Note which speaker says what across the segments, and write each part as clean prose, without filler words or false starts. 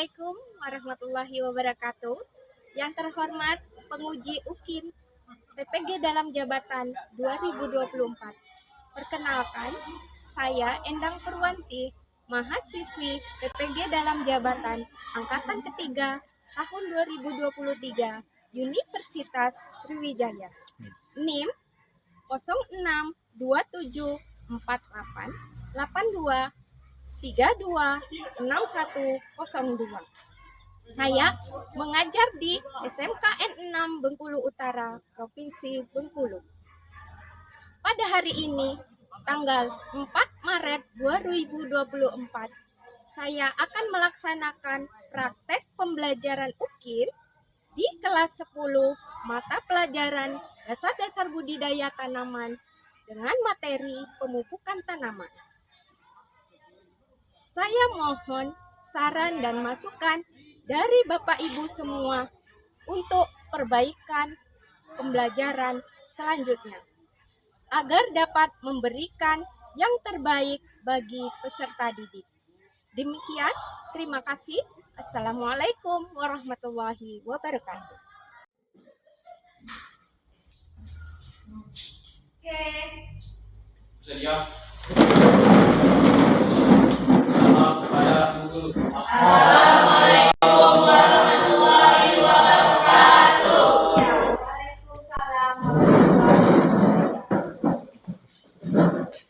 Speaker 1: Assalamualaikum warahmatullahi wabarakatuh. Yang terhormat penguji UKIN PPG dalam jabatan 2024. Perkenalkan, saya Endang Purwanti, mahasiswi PPG dalam jabatan angkatan ketiga tahun 2023 Universitas Sriwijaya. NIM 06274828623102. Saya mengajar di SMKN 6 Bengkulu Utara, Provinsi Bengkulu. Pada hari ini, tanggal 4 Maret 2024, saya akan melaksanakan praktek pembelajaran UKIN di kelas 10 mata pelajaran dasar-dasar budidaya tanaman dengan materi pemupukan tanaman. Saya mohon saran dan masukan dari Bapak Ibu semua untuk perbaikan pembelajaran selanjutnya agar dapat memberikan yang terbaik bagi peserta didik. Demikian, terima kasih. Assalamualaikum warahmatullahi wabarakatuh. Oke.
Speaker 2: Bisa diam. Salam kepada guru. Assalamualaikum warahmatullahi wabarakatuh.
Speaker 1: Waalaikumsalam warahmatullahi wabarakatuh.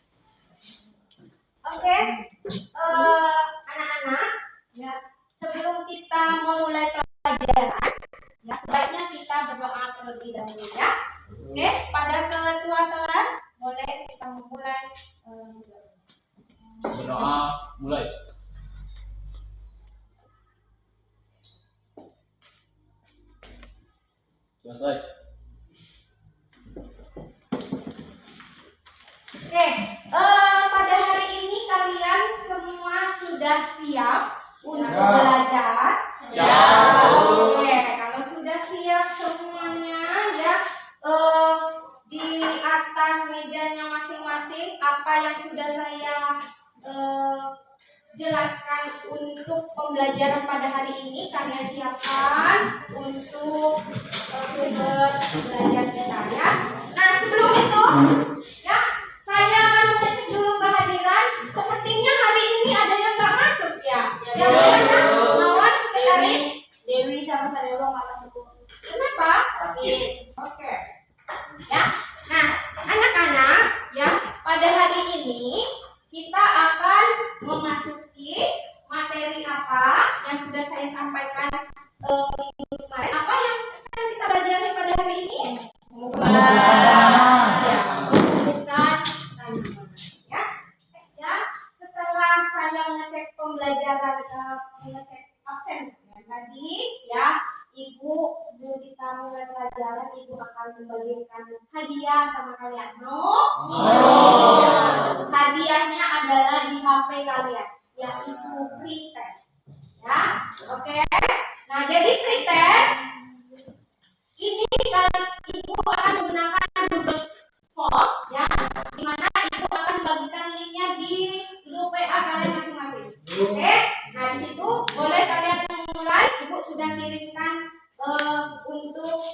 Speaker 1: Oke, anak-anak, ya, sebelum kita memulai pelajaran, ya sebaiknya kita berdoa terlebih dahulu ya. Oke, pada ketua kelas boleh kita memulai
Speaker 2: Berdoa mulai. Selesai.
Speaker 1: Oke, pada hari ini kalian semua sudah siap untuk belajar?
Speaker 2: Siap.
Speaker 1: Oke, kalau sudah siap semuanya ya, di atas mejanya masing-masing apa yang sudah saya jelaskan untuk pembelajaran pada hari ini kalian siapkan untuk sumber belajar kita ya. Nah sebelum itu ya saya akan mengecek dulu kehadiran. Sepertinya hari ini ada yang nggak masuk ya. Yang mana? Mawar, sekretaris Dewi sama saya nggak masuk. Kenapa? Sakit. Oke. Ya. Nah anak-anak ya pada hari ini kita akan memasuki materi apa yang sudah saya sampaikan minggu kemarin. Apa yang akan kita pelajari pada hari ini? Pemupukan tanaman. Ya. Setelah saya mengecek pembelajaran, mengecek absen ya, tadi, ya, Ibu sebelum kita mulai pelajaran, Ibu akan membagikan hadiah sama kalian. Hadiahnya adalah di HP kalian, yaitu pretest. Ya, oke. Nah, jadi pretest ini Ibu akan menggunakan Google Form, ya, di mana Ibu akan bagikan linknya di grup WA kalian masing-masing. Oke. Nah, di situ boleh kalian mulai. Ibu sudah kirimkan untuk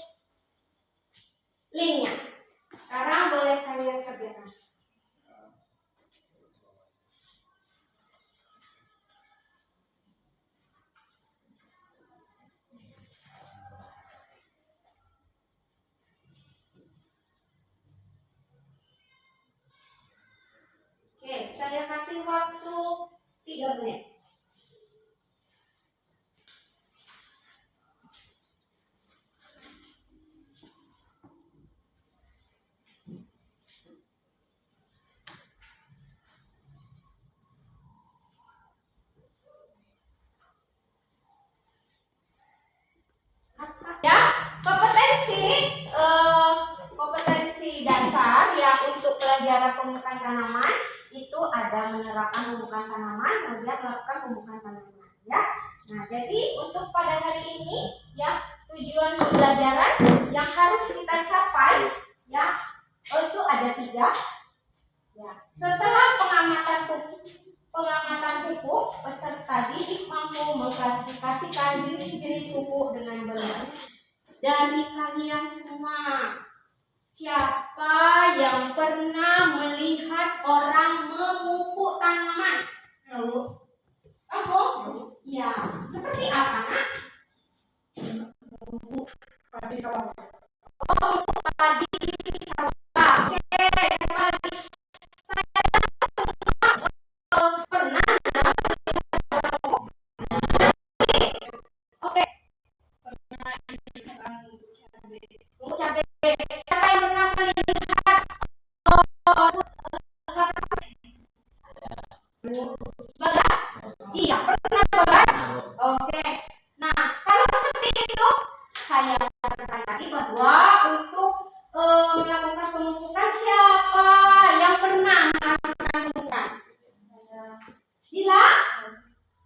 Speaker 1: linknya. Sekarang boleh kalian kerjakan. Oke, saya kasih waktu 3 menit. Ya, kompetensi dasar ya untuk pelajaran pemupukan tanaman itu ada menerapkan pemupukan tanaman, kemudian melakukan pemupukan tanaman ya. Nah, jadi untuk pada hari ini ya tujuan pembelajaran yang harus kita capai ya itu ada 3 ya. Setelah pengamatan pupuk peserta didik mampu mengklasifikasikan jenis-jenis pupuk dengan benar. Dari kalian semua, siapa yang pernah melihat orang memupuk tanaman? Kamu? Ya. Seperti apa, nak? Padi sawah. Oh, padi sawah. Oke, siapa lagi? Saya pernah. Oke. Pernah bubuk cabai. Siapa yang pernah melihat Bagas? Iya, pernah Bagas? Oke. Nah, kalau seperti itu, saya katakan tadi bahwa untuk melakukan pemupukan siapa yang pernah melakukan pemupukan? Dila?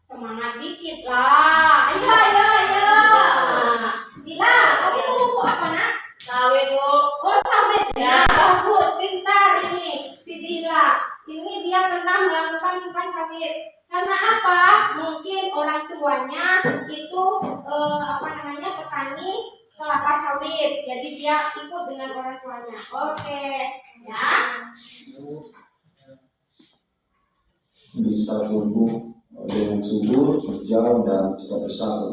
Speaker 1: Semangat dikit lah. Ayo, ayo, ayo. Dila, kamu memupuk apa, nak?
Speaker 3: Sawit, Bu.
Speaker 1: Oh, sawit ya. Bagus, pintar ini si Dila. Ini dia pernah melakukan bukan sawit. Karena apa? Mungkin orang tuanya itu petani kelapa sawit. Jadi dia ikut dengan orang tuanya. Oke, ya.
Speaker 4: Bisa tumbuh dengan subur, hijau, dan cepat besar.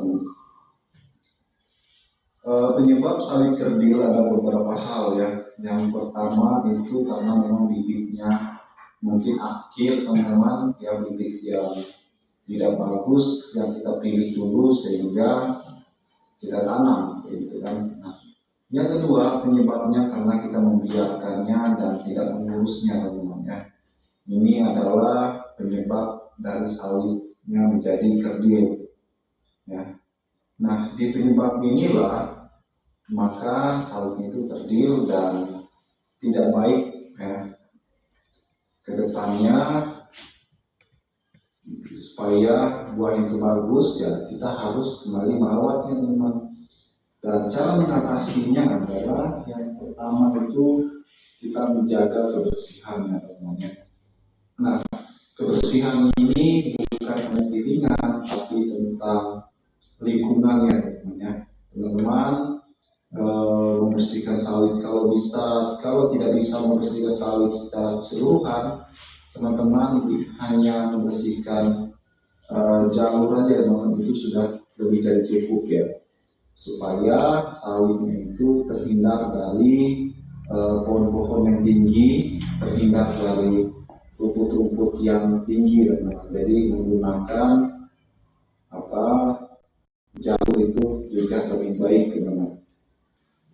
Speaker 4: Penyebab sawit kerdil ada beberapa hal ya. Yang pertama itu karena memang bibitnya mungkin akhir teman-teman ya, bibit yang tidak bagus yang kita pilih dulu sehingga kita tanam gitu kan. Nah, yang kedua penyebabnya karena kita membiarkannya dan tidak mengurusnya teman-teman ya. Ini adalah penyebab dari sawitnya menjadi kerdil ya. Nah, di penyebab inilah maka sawit itu kerdil dan tidak baik ya. Kedepannya supaya buah itu bagus ya kita harus kembali merawatnya teman-teman. Dan cara mengatasinya adalah yang pertama itu kita menjaga kebersihannya teman-teman. Nah, kebersihan ini bukan hanya piringan tapi tentang lingkungannya teman-teman. Teman-teman membersihkan sawit kalau tidak bisa membersihkan sawit secara keseluruhan, teman-teman hanya membersihkan jalur aja teman-teman, itu sudah lebih dari cukup ya, supaya sawitnya itu terhindar dari pohon-pohon yang tinggi, terhindar dari rumput-rumput yang tinggi teman-teman. Jadi menggunakan jalur itu juga lebih baik teman-teman.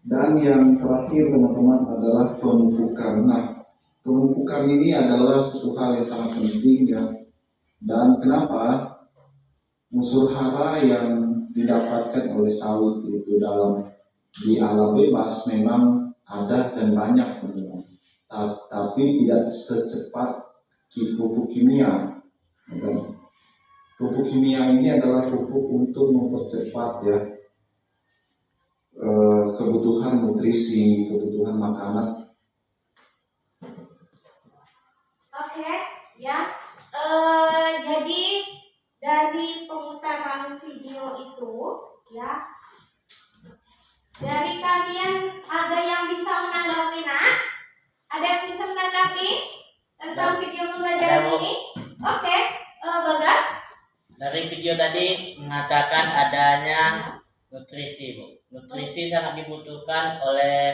Speaker 4: Dan yang terakhir teman-teman adalah pemupukan. Nah, pemupukan ini adalah satu hal yang sangat penting ya. Dan kenapa? Unsur hara yang didapatkan oleh sawit itu di alam bebas memang ada dan banyak teman-teman. Tapi tidak secepat pupuk kimia. Pupuk kimia ini adalah pupuk untuk mempercepat ya kebutuhan nutrisi, kebutuhan makanan.
Speaker 1: Oke, ya. Jadi dari pemutaran video itu, ya, dari kalian ada yang bisa menanggapi, nak? Ada yang bisa menanggapi tentang video pembelajaran ini? Oke, Bagas.
Speaker 3: Dari video tadi mengatakan adanya nutrisi, Bu. Nutrisi sangat dibutuhkan oleh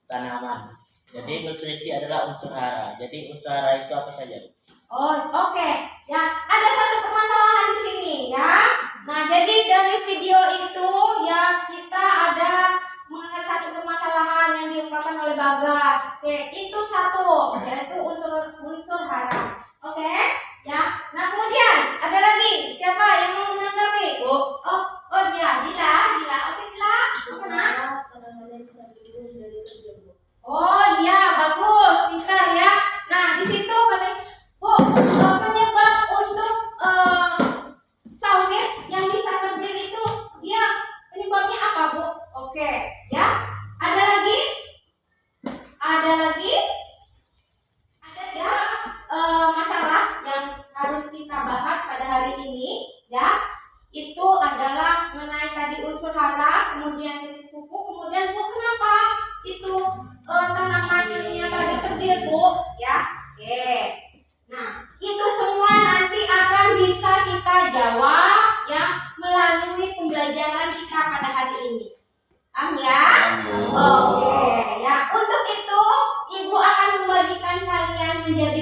Speaker 3: tanaman. Jadi nutrisi adalah unsur hara. Jadi unsur hara itu apa saja, Bu?
Speaker 1: Oh, oke. Ya, ada satu permasalahan di sini, ya. Nah, jadi dari video itu, ya, kita ada mengenai satu permasalahan yang diungkapkan oleh Bagas. Oke, itu satu, yaitu unsur hara. Oke, ya. Nah, kemudian ada lagi. Siapa yang mau menanggapi?
Speaker 3: Bu.
Speaker 1: Oh, dia, Dila. Oke, Dila. Mana? Oh, iya, bagus, pintar ya. Nah, di situ katanya, Bu, penyebab untuk sawit yang bisa kerdil itu dia penyebabnya apa, Bu? Oke, ya. Ada lagi? Ada lagi? Ada ya?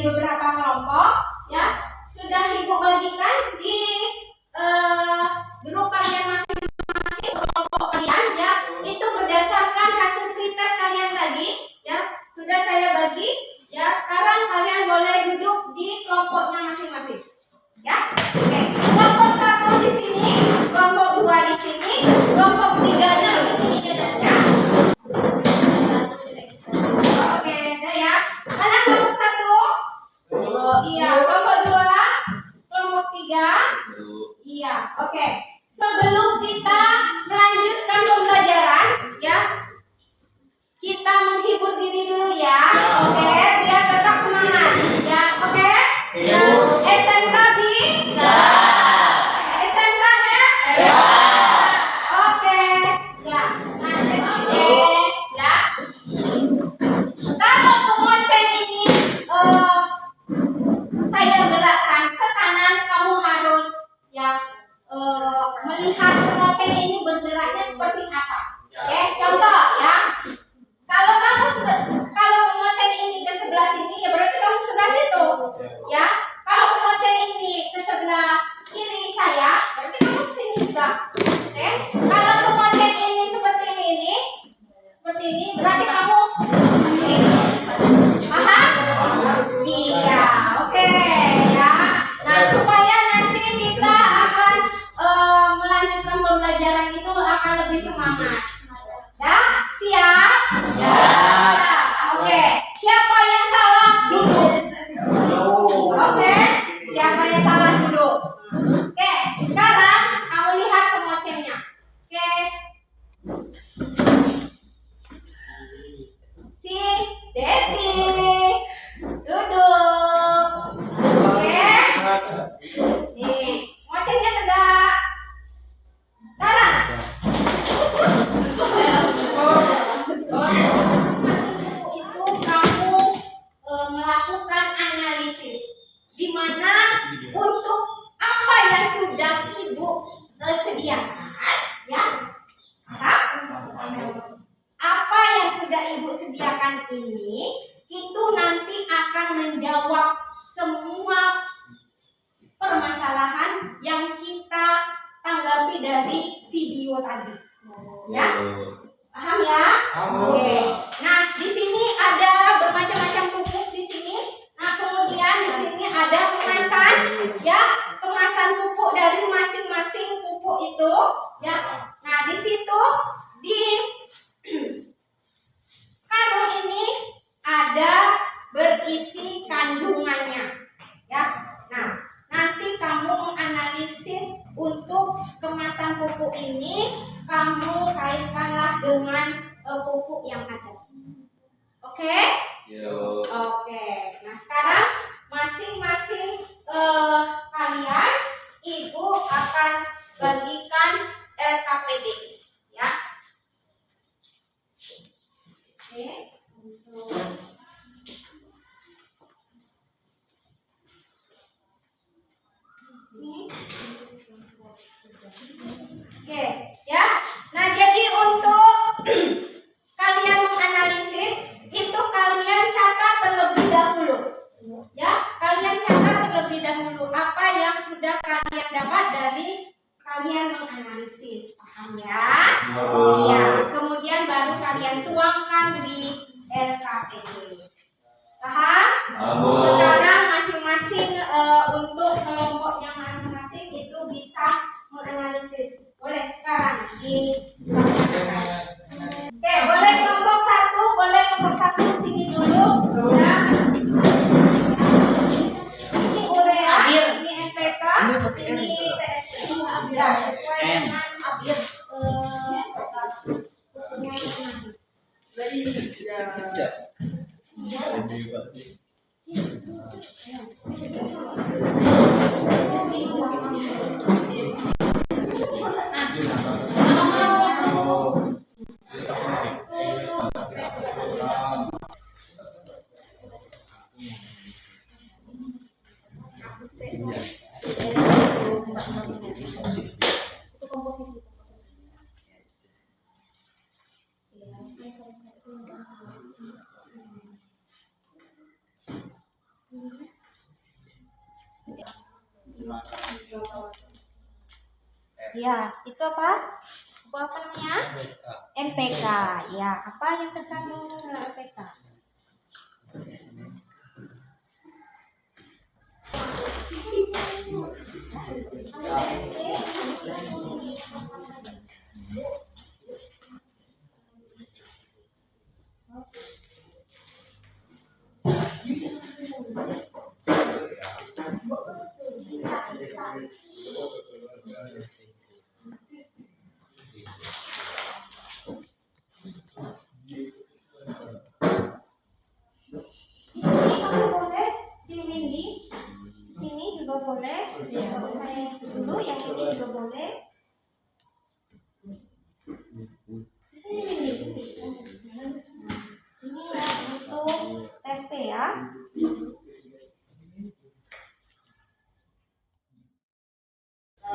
Speaker 1: beberapa kelompok, ya. Sudah Ibu bagikan di grup kalian masing-masing, kelompok kalian, ya. Itu berdasarkan hasil pretest kalian tadi, ya. Sudah saya bagi, ya. Sekarang kalian boleh duduk di kelompoknya masing-masing, ya. Oke. Kelompok 1 di sini, kelompok 2 di sini, kelompok 3 di sini, ya. Oke, udah ya. Mana kelompok 1? Iya, kelompok 2, kelompok 3. Iya, oke. Sebelum kita melanjutkan pembelajaran, ya, kita menghibur diri dulu ya. Oke, biar tetap semangat. Ya, oke? Ya, SMK bisa? SMK ya? Ya. Oke, ya. Nah, jadi ya. Kalau pengoceng ini saya gerakkan ke kanan, kamu harus ya melihat pengoceng ini bergeraknya seperti apa. Oke, contoh ya. Kalau pengoceng ini ke sebelah sini, ya berarti kamu ke sebelah situ. Ya. Kalau pengoceng ini ke sebelah kiri saya, berarti kamu ke sini juga. Oke. Kalau pengoceng ini seperti ini, berarti kamu ini. Paham? Iya, oke ya. Nah, supaya nanti kita akan melanjutkan pembelajaran itu akan lebih semangat. Ya, siap? Siap. Oke, siapa yang salah duduk? Oke, siapa yang salah duduk? Oke, sekarang kamu lihat pengocengnya. Oke. Si Deti duduk. Oke. Nih, ngocengnya tegak. Sekarang. Itu kamu melakukan analisis, di mana untuk apa yang sudah Ibu sediakan, ya. Apa yang sudah Ibu sediakan ini, itu nanti akan menjawab semua permasalahan yang kita tanggapi dari video tadi. Ya? Paham ya? Oke. Nah, di sini ada bermacam-macam pupuk di sini. Nah, kemudian di sini ada kemasan, ya, kemasan pupuk dari masing-masing pupuk itu, ya. Nah, di situ di karung ini ada berisi kandungannya, ya. Nah, nanti kamu menganalisis untuk kemasan pupuk ini, kamu kaitkanlah dengan pupuk yang ada. Oke? Oke. Nah, sekarang masing-masing kalian Ibu akan bagikan LKPD, ya. Oke. Oke, ya. Nah, jadi untuk kalian menganalisis itu kalian catat terlebih dahulu. Ya, kalian catat terlebih dahulu apa yang sudah kalian dapat dari kalian menganalisis. Paham ya? Iya, kemudian baru kalian tuangkan di LKPD. Paham? Sekarang masing-masing untuk kelompoknya masing-masing itu bisa menganalisis. Boleh sekarang Oke, boleh kelompok 1, boleh kelompok 1 sini dulu. Ya. Ini urea, ini NPK, ini TSP. Ya, sesuai dengan Ya, itu apa? Buku apa namanya? MPK. Ya, apa yang terkandung dalam MPK? Kamu boleh, sini Windy, sini juga boleh. Saya dulu, yang ini juga boleh. Ini ya untuk tes P ya. Nah,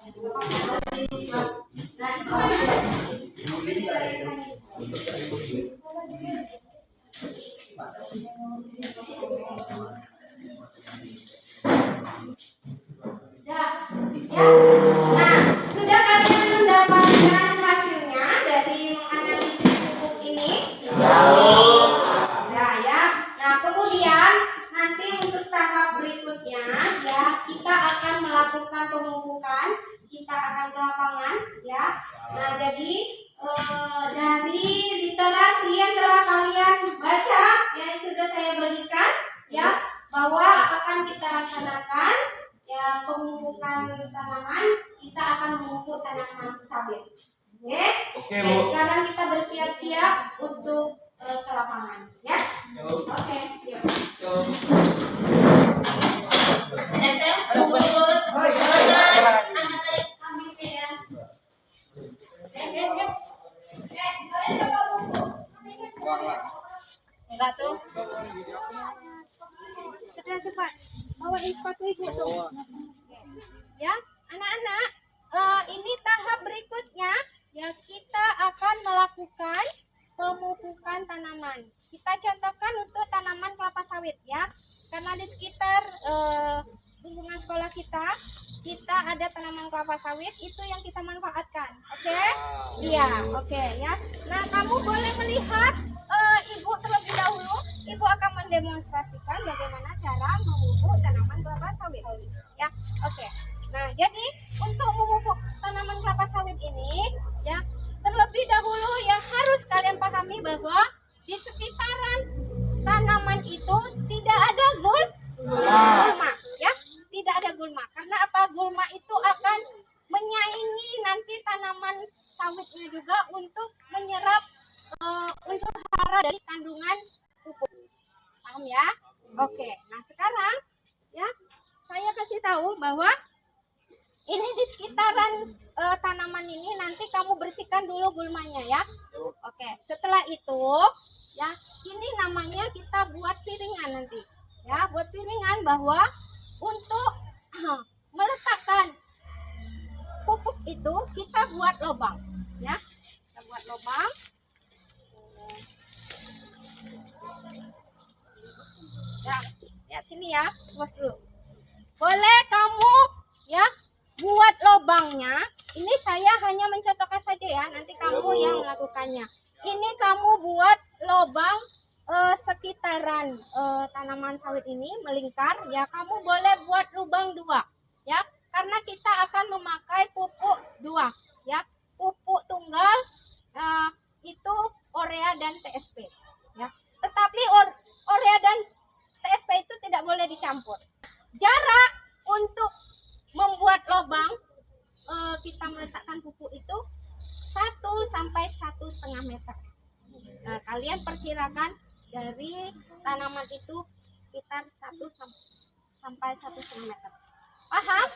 Speaker 1: itu ya. Nah, sudah kalian mendapatkan hasilnya dari menganalisis pupuk ini? Nah, ya. Nah, kemudian nanti untuk tahap berikutnya ya, kita akan melakukan pemupukan, kita akan ke lapangan ya. Nah, jadi dari literasi yang telah kalian baca yang sudah saya berikan ya, bahwa akan kita laksanakan ya pemupukan tanaman, kita akan memupuk tanaman sawit. Oke? Oke, sekarang kita bersiap-siap untuk ke lapangan ya. Oke, yuk. Enggak tuh. Cepat, bawain sepatu ibu tuh. Ya, anak-anak, ini tahap berikutnya ya, kita akan melakukan pemupukan tanaman. Kita contohkan untuk tanaman kelapa sawit ya, karena di sekitar lingkungan sekolah kita ada tanaman kelapa sawit, itu yang kita manfaatkan. Oke? Iya, oke ya. Nah, kamu boleh melihat ibu terlebih dahulu. Ibu akan mendemonstrasikan bagaimana cara memupuk tanaman kelapa sawit. Ya, oke. Nah, jadi untuk memupuk tanaman kelapa sawit ini, ya, terlebih dahulu ya harus kalian pahami bahwa di sekitaran tanaman itu tidak ada gulma, ya, tidak ada gulma. Karena apa? Gulma itu akan menyaingi nanti tanaman sawitnya juga untuk menyerap unsur hara dari kandungan pupuk. Paham ya? Oke. Nah, sekarang ya saya kasih tahu bahwa ini di sekitaran tanaman ini nanti kamu bersihkan dulu gulmanya ya. Oke, setelah itu ya, ini namanya kita buat piringan nanti. Ya, buat piringan bahwa untuk meletakkan pupuk itu kita buat lubang ya. Kita buat lubang. Ya, lihat sini ya, buat dulu. Boleh kamu ya buat lubangnya. Ini saya hanya mencontohkan saja ya, nanti kamu yang melakukannya. Ini kamu buat lubang sekitaran tanaman sawit ini melingkar ya. Kamu boleh buat lubang 2 ya, karena kita akan memakai pupuk 2 ya. Pupuk tunggal itu urea dan TSP ya. Tetapi urea dan TSP itu tidak boleh dicampur. Jarak untuk membuat lubang kita meletakkan pupuk itu 1 sampai 1,5 meter. Nah, kalian perkirakan dari tanaman itu sekitar 1 sampai 1,5 meter. Paham?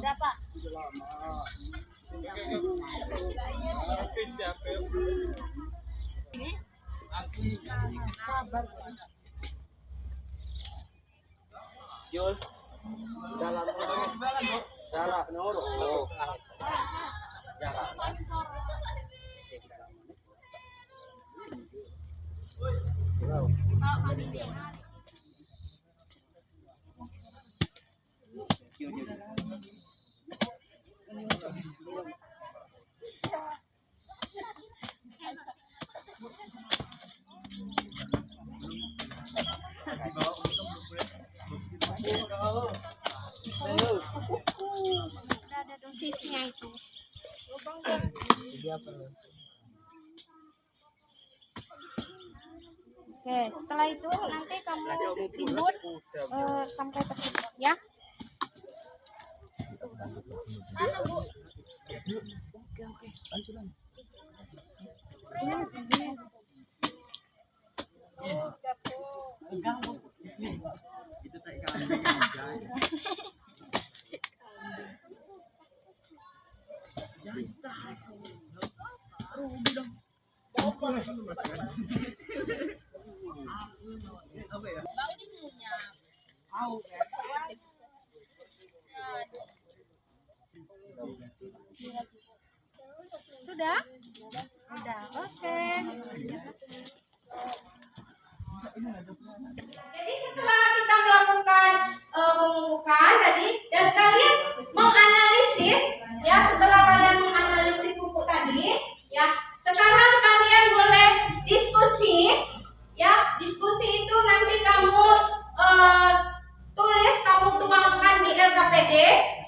Speaker 1: Berapa?
Speaker 2: Jul. Dalam nomor. Jalan.
Speaker 1: Udah ada dosisnya itu. Oke, setelah itu nanti kamu timbun sampai tersebut ya. Mana Bu? Sudah? Sudah, oke. Jadi setelah kita melakukan pemupukan tadi dan kalian menganalisis ya, setelah kalian menganalisis pupuk tadi ya, sekarang kalian boleh diskusi ya. Diskusi itu nanti kamu tulis, kamu tuangkan di LKPD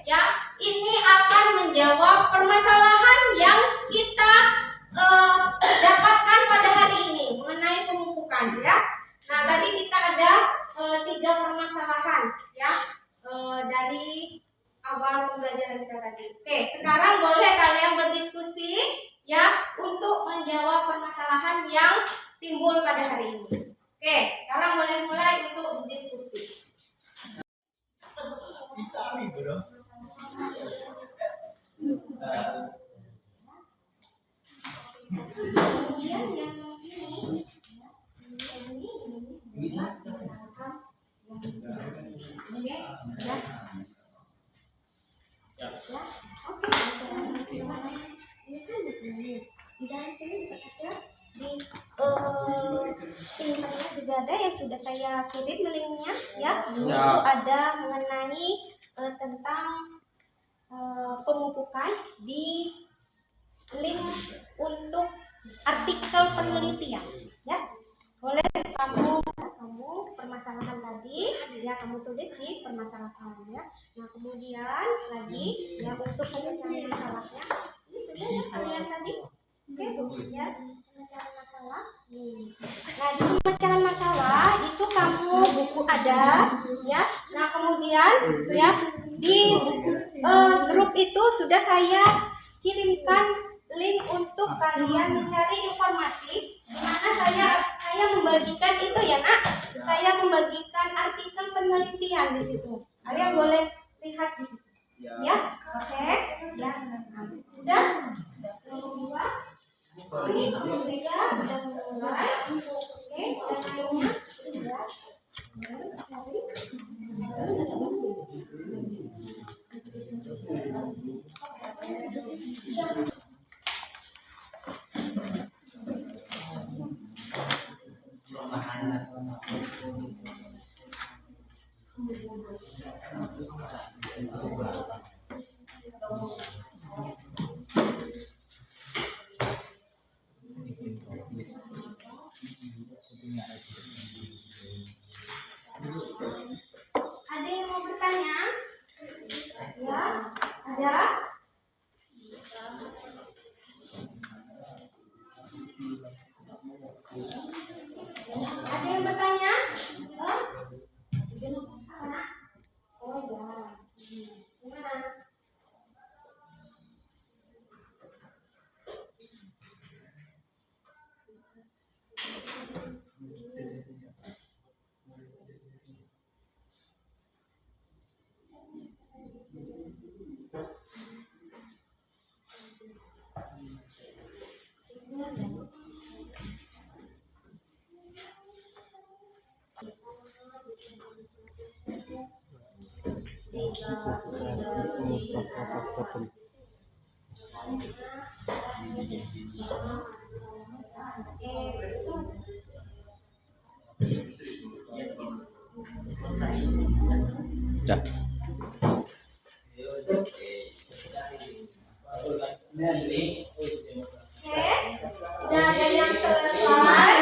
Speaker 1: ya. Ini akan menjawab permasalahan yang kita dapatkan pada hari ini mengenai pemupukan ya. Nah, tadi kita ada 3 permasalahan ya dari awal pembelajaran kita tadi. Oke, sekarang boleh kalian berdiskusi ya untuk menjawab permasalahan yang timbul pada hari ini. Oke, sekarang boleh mulai untuk berdiskusi. Kemudian yang ini ya. Ya. Oke. Ini kan di dalam sini ada di pinternya juga ada yang sudah saya kirim linknya ya. Itu ada mengenai tentang pemupukan di link untuk artikel penelitian ya. Boleh kamu permasalahan tadi ya, kamu tulis di permasalahan ya. Nah, kemudian lagi ya untuk pemecahan masalahnya ini sudah ya kalian tadi. Oke, ya pemecahan masalah. Nah, di pemecahan masalah itu kamu buku ada ya. Nah, kemudian ya di grup itu sudah saya kirimkan link untuk kalian mencari informasi di mana saya membagikan itu ya Nak. Saya membagikan artikel penelitian di situ. Kalian boleh lihat di situ. Ya, oke. Ya, sudah. Kedua, ini ketiga sudah mulai. Oke, dan lainnya sudah. Ada yang mau bertanya? Ya, ada. Ada yang bertanya? Oh ya. Gimana?
Speaker 2: Dah.
Speaker 1: Oke, udah ada yang selesai.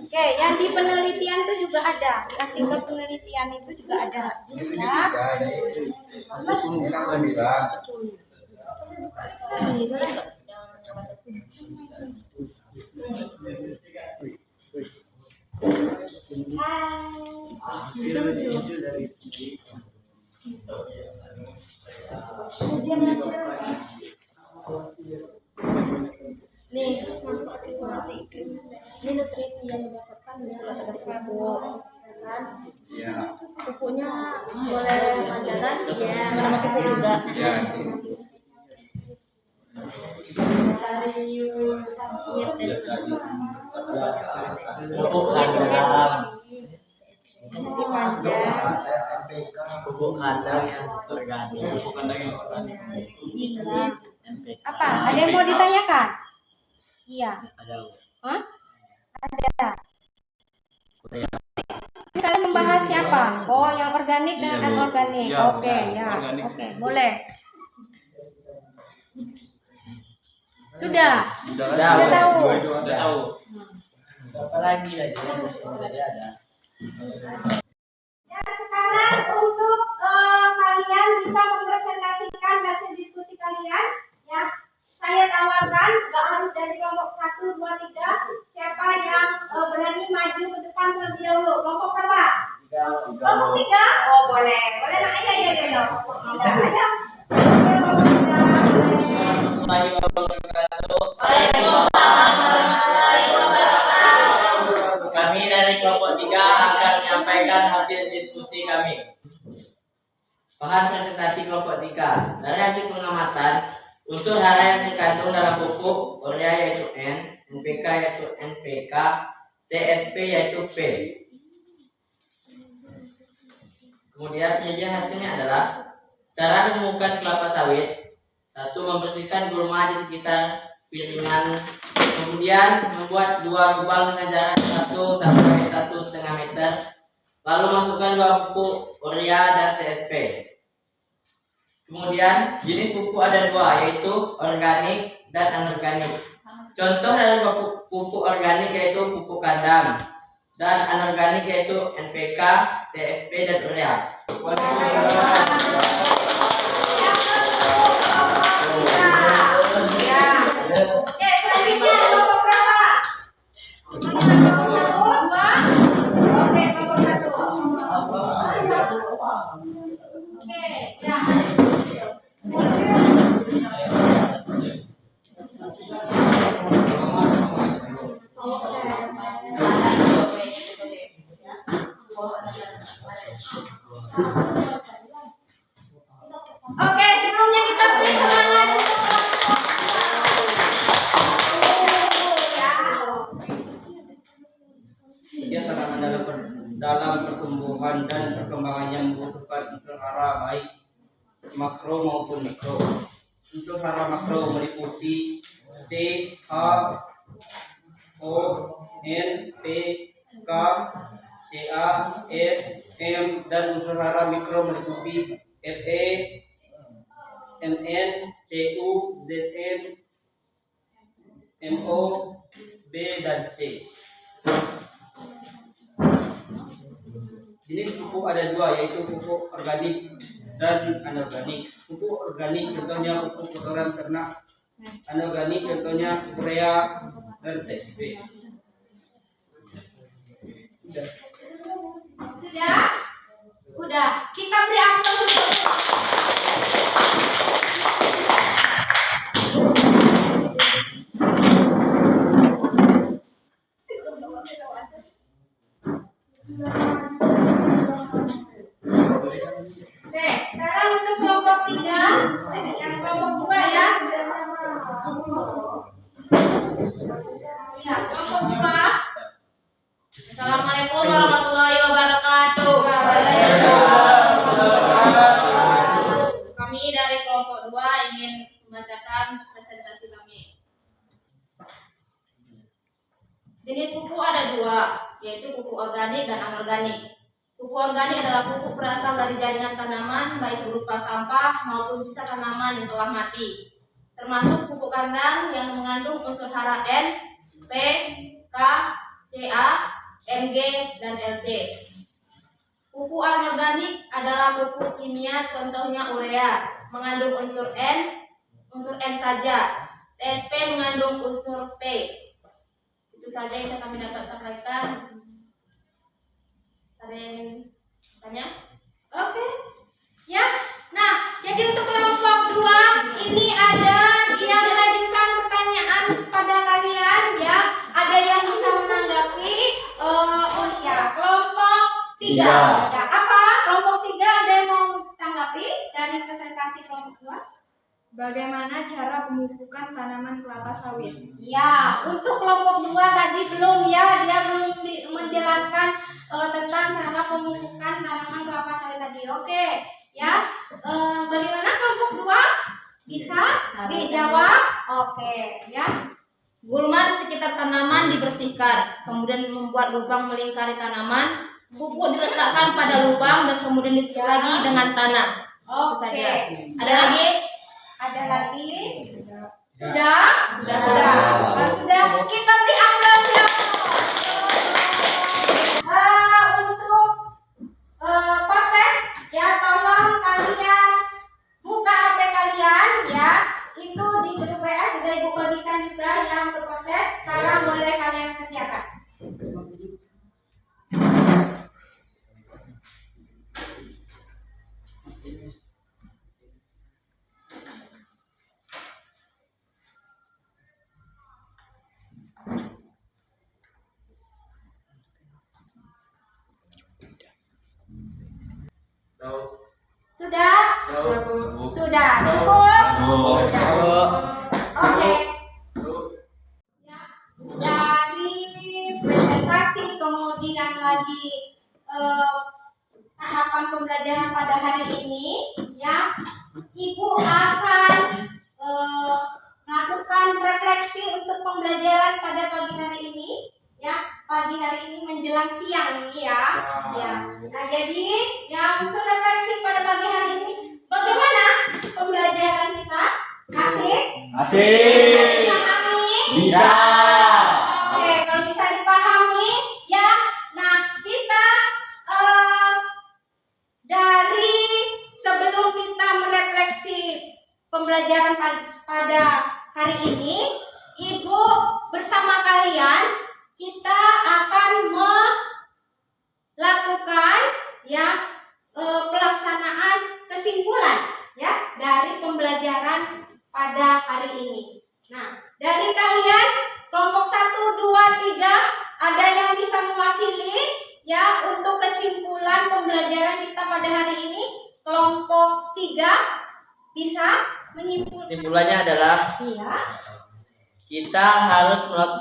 Speaker 1: Oke, yang di penelitian itu juga ada. Artikel penelitian itu juga ada. Ya. Nih, ini nutrisi yang didapatkan bisa ada pupuk, kan? Pupuknya boleh panjangan, ya. Nama pupuk juga.
Speaker 3: Pupuk kandang. Pupuk kandang yang organik.
Speaker 1: Apa? Ada yang mau ditanyakan? Iya.
Speaker 3: Ada.
Speaker 1: Hah? Ada. Kalian membahas siapa? Oh, yang organik dan anorganik. Oke, ya. Oke, boleh. Sudah tahu.
Speaker 3: Apa lagi lagi? Ada.
Speaker 1: Ya, sekarang untuk kalian bisa mempresentasikan hasil diskusi kalian, ya. Saya tawarkan, nggak harus dari kelompok 1, 2, 3. Siapa yang berani maju ke depan terlebih dahulu? Kelompok berapa? Kelompok 3? Oh, boleh. Boleh, nah, ayo. Kelompok 3, ayo. Kelompok 3.
Speaker 3: Kami dari kelompok 3 akan menyampaikan hasil diskusi kami. Bahan presentasi kelompok 3. Dari hasil pengamatan, unsur hara yang terkandung dalam pupuk urea yaitu N, NPK yaitu NPK, TSP yaitu P. Kemudian penyajian hasilnya adalah cara menemukan kelapa sawit. 1. Membersihkan gulma di sekitar piringan. Kemudian membuat 2 lubang dengan jarak 1 sampai 1,5 meter. Lalu masukkan 2 pupuk urea dan TSP. Kemudian jenis pupuk ada 2, yaitu organik dan anorganik. Contoh dari pupuk organik yaitu pupuk kandang dan anorganik yaitu NPK, TSP dan urea.
Speaker 1: Oke, selanjutnya kelompok berapa? Kelompok 1, 2. Oke, kelompok 1. Oke, ya. Oke, sebelumnya kita beri semangat untuk
Speaker 5: Dia tanaman dalam pertumbuhan dan perkembangannya membutuhkan unsur hara baik makro maupun mikro. Unsur hara makro meliputi C, H, O, N, P, K, Ca, S, M, dan unsur hara mikro meliputi Fe, Mn, Cu, Zn, Mo, B, dan C. Jenis pupuk ada 2, yaitu pupuk organik dan anorganik. Pupuk organik contohnya pupuk kotoran ternak, anorganik contohnya urea dan TSP.
Speaker 1: Sudah? Udah. Kita beri aplaus untuk Oke, sekarang untuk kelompok 3, yang kelompok 2 ya. Iya, kelompok 2.
Speaker 6: Assalamualaikum warahmatullahi wabarakatuh.
Speaker 1: Jenis pupuk ada dua, yaitu pupuk organik dan anorganik. Pupuk organik adalah pupuk berasal dari jaringan tanaman, baik berupa sampah maupun sisa tanaman yang telah mati, termasuk pupuk kandang yang mengandung unsur hara N, P, K, Ca, Mg, dan Lc. Pupuk anorganik adalah pupuk kimia, contohnya urea, mengandung unsur N saja. TSP mengandung unsur P. Itu saja yang kami dapat sampaikan. Ada yang tanya? Oke. Ya. Nah, jadi untuk kelompok 2 ini ada yang mengajukan pertanyaan kepada kalian ya. Ada yang bisa menanggapi ya, kelompok 3. Ya, apa? Kelompok 3 ada yang mau tanggapi dari presentasi kelompok 2?
Speaker 6: Bagaimana cara pemupukan tanaman kelapa sawit?
Speaker 1: Ya, untuk kelompok 2 tadi belum ya, dia belum menjelaskan tentang cara pemupukan tanaman kelapa sawit tadi. Oke, ya. Bagaimana kelompok 2? Bisa dijawab? Oke, ya. Gulma di sekitar tanaman dibersihkan, kemudian membuat lubang melingkari tanaman. Pupuk diletakkan pada lubang dan kemudian ditutup lagi dengan tanah. Itu saja. Ada lagi? Ada lagi? Sudah? Sudah. Kita beri aplaus ya. Untuk proses ya, tolong kalian buka HP kalian ya. Itu di grup WA sudah ibu bagikan juga ya untuk proses. Sekarang boleh kalian kerjakan. Sudah? Sudah. Cukup? Sudah. Oke. Ya. Dari presentasi kemudian lagi tahapan pembelajaran pada hari ini ya, Ibu akan melakukan refleksi untuk pembelajaran pada pagi hari ini ya. Pagi hari ini menjelang siang ini ya. Ya. Nah, jadi yang untuk refleksi pada pagi hari ini, bagaimana pembelajaran kita? Asik?
Speaker 2: Asik.
Speaker 1: Dipahami?
Speaker 2: Bisa.
Speaker 1: Oke, kalau bisa dipahami ya. Nah, kita dari sebelum kita merefleksi pembelajaran pada hari ini, Ibu bersama kalian kita akan melakukan ya pelaksanaan kesimpulan ya dari pembelajaran pada hari ini. Nah, dari kalian kelompok 1, 2, 3 ada yang bisa mewakili ya untuk kesimpulan pembelajaran kita pada hari ini? Kelompok 3 bisa menyimpulkan.
Speaker 3: Kesimpulannya adalah
Speaker 1: Iya.
Speaker 3: kita harus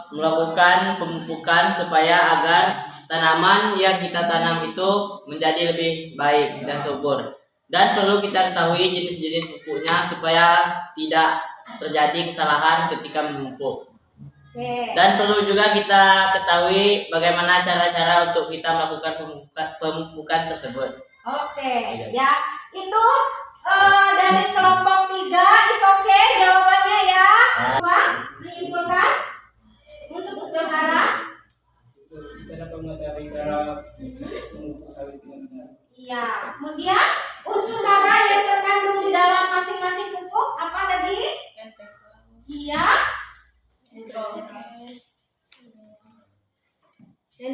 Speaker 3: melakukan pemupukan supaya agar tanaman yang kita tanam itu menjadi lebih baik dan subur. Dan perlu kita ketahui jenis-jenis pupuknya supaya tidak terjadi kesalahan ketika memupuk.
Speaker 1: Oke.
Speaker 3: Dan perlu juga kita ketahui bagaimana cara-cara untuk kita melakukan pemupukan tersebut.
Speaker 1: Oke, ya. Itu dari kelompok 3 is oke jawabannya ya. Dua, menyimpulkan untuk unsur hara.
Speaker 5: Kita dapat mengetahui cara memupuk sawit dengan benar.
Speaker 1: Iya. Kemudian unsur hara yang terkandung di dalam masing-masing pupuk apa tadi? Iya. Yang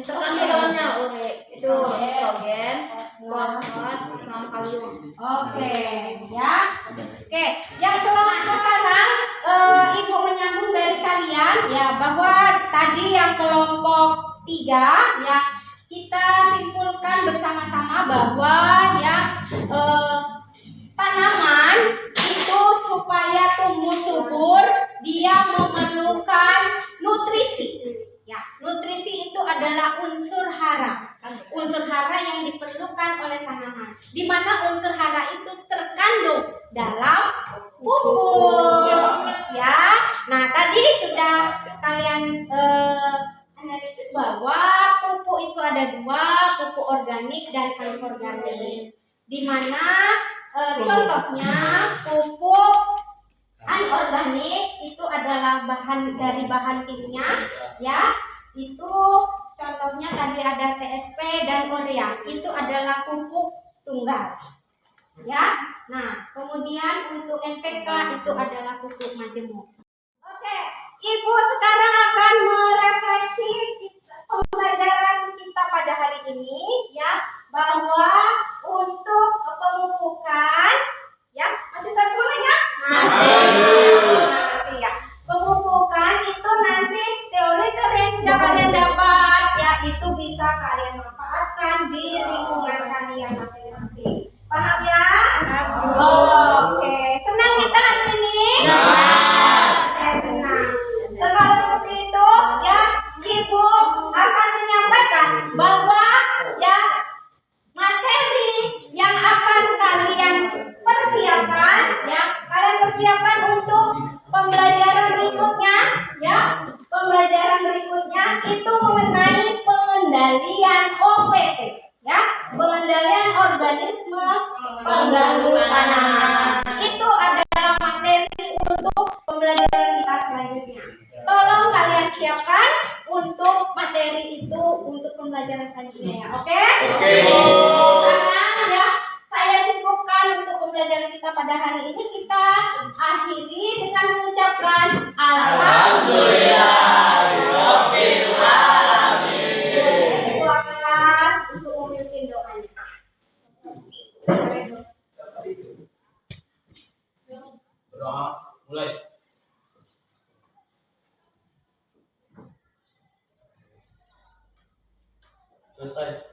Speaker 1: terkandung di dalamnya itu nitrogen, fosfat, sama kalium. Oke, ya. Oke, yang sekarang Ibu menyambung dari kalian ya bahwa tadi yang kelompok 3 ya kita simpulkan bersama-sama bahwa ya tanaman itu supaya tumbuh subur dia memerlukan nutrisi. Ya, nutrisi itu adalah unsur hara. Unsur hara yang diperlukan oleh tanaman. Di mana unsur hara itu terkandung dalam pupuk. Ya. Nah, tadi sudah kalian analisa ada dua, pupuk organik dan anorganik. Di mana contohnya pupuk anorganik itu adalah dari bahan kimia, ya. Itu contohnya tadi ada TSP dan urea. Itu adalah pupuk tunggal. Ya. Nah, kemudian untuk NPK itu adalah pupuk majemuk. Oke, Ibu sekarang akan merefleksi pembelajaran kita pada hari ini, ya, bahwa untuk pemupukan, ya, masih tahu semuanya? Masih ya. Pemupukan itu nanti teori-teori yang sudah kalian dapat, ya, itu bisa kalian manfaatkan di lingkungan kalian masing-masing. Paham ya? Oke, senang kita hari ini? Senang. Kalau seperti itu, ya, Ibu akan menyampaikan bahwa, ya, materi yang akan kalian persiapkan, ya, kalian persiapkan untuk pembelajaran berikutnya, ya. Pembelajaran berikutnya itu mengenai pengendalian OPT, ya, pengendalian organisme pengganggu tanaman. Itu adalah materi untuk pembelajaran kita selanjutnya. Tolong kalian siapkan untuk materi itu untuk pembelajaran selanjutnya, ya. Oke? Sekarang, ya, saya cukupkan untuk pembelajaran kita pada hari ini. Kita akhiri dengan mengucapkan Alhamdulillahirabbil alamin. Ketua kelas untuk memimpin doanya.
Speaker 2: Doa mulai. Selesai.